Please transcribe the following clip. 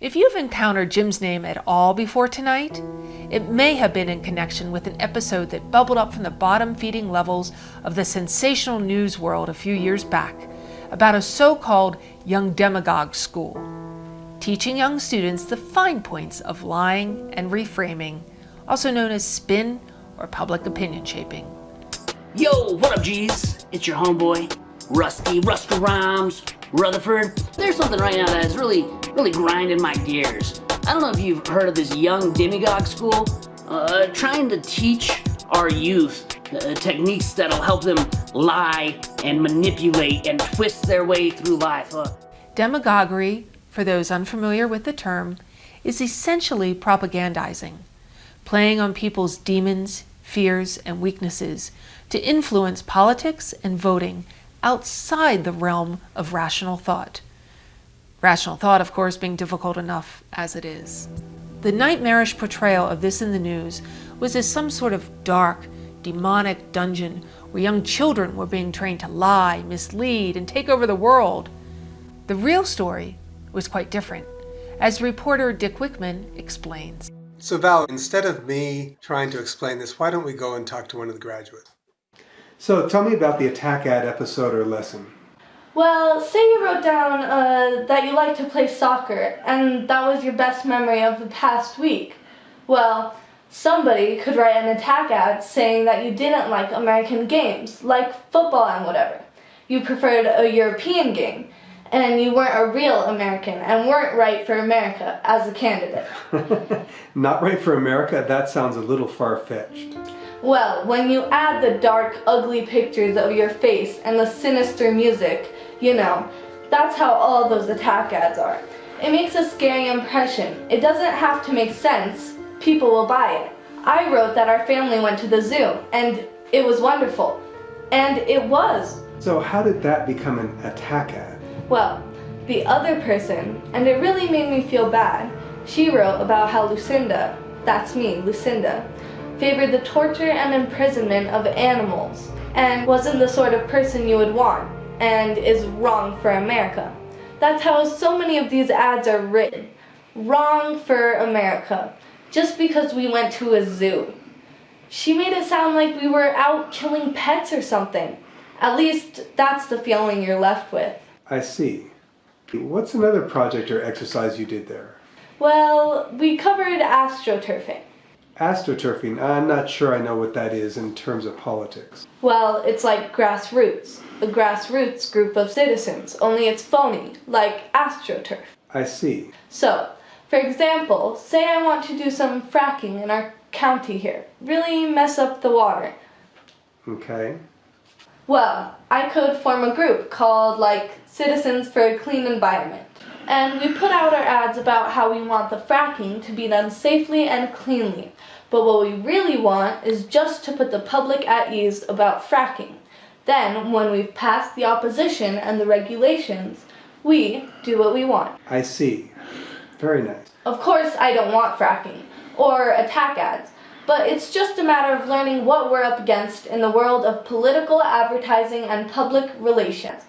If you've encountered Jim's name at all before tonight, it may have been in connection with an episode that bubbled up from the bottom-feeding levels of the sensational news world a few years back about a so-called young demagogue school, teaching young students the fine points of lying and reframing, also known as spin or public opinion shaping. Yo, what up, G's? It's your homeboy, Rusty Rhymes, Rutherford. There's something right now that is really grinding my gears. I don't know if you've heard of this young demagogue school, trying to teach our youth techniques that'll help them lie and manipulate and twist their way through life. Demagoguery, for those unfamiliar with the term, is essentially propagandizing, playing on people's demons, fears, and weaknesses to influence politics and voting outside the realm of rational thought. Rational thought, of course, being difficult enough as it is. The nightmarish portrayal of this in the news was as some sort of dark, demonic dungeon where young children were being trained to lie, mislead, and take over the world. The real story was quite different, as reporter Dick Wickman explains. So Val, instead of me trying to explain this, why don't we go and talk to one of the graduates? So tell me about the attack ad episode or lesson. Well, say you wrote down that you like to play soccer, and that was your best memory of the past week. Well, somebody could write an attack ad saying that you didn't like American games, like football and whatever. You preferred a European game, and you weren't a real American and weren't right for America as a candidate. Not right for America? That sounds a little far-fetched. Well, when you add the dark, ugly pictures of your face and the sinister music, you know, that's how all those attack ads are. It makes a scary impression. It doesn't have to make sense. People will buy it. I wrote that our family went to the zoo, and it was wonderful. And it was. So how did that become an attack ad? Well, the other person, and it really made me feel bad, she wrote about how Lucinda, that's me, Lucinda, favored the torture and imprisonment of animals, and wasn't the sort of person you would want, and is wrong for America. That's how so many of these ads are written. Wrong for America, just because we went to a zoo. She made it sound like we were out killing pets or something. At least, that's the feeling you're left with. I see. What's another project or exercise you did there? Well, we covered astroturfing. Astroturfing? I'm not sure I know what that is in terms of politics. Well, it's like grassroots. A grassroots group of citizens, only it's phony, like astroturf. I see. So, for example, say I want to do some fracking in our county here. Really mess up the water. Okay. Well, I could form a group called, like, Citizens for a Clean Environment. And we put out our ads about how we want the fracking to be done safely and cleanly. But what we really want is just to put the public at ease about fracking. Then, when we've passed the opposition and the regulations, we do what we want. I see. Very nice. Of course, I don't want fracking or attack ads. But it's just a matter of learning what we're up against in the world of political advertising and public relations.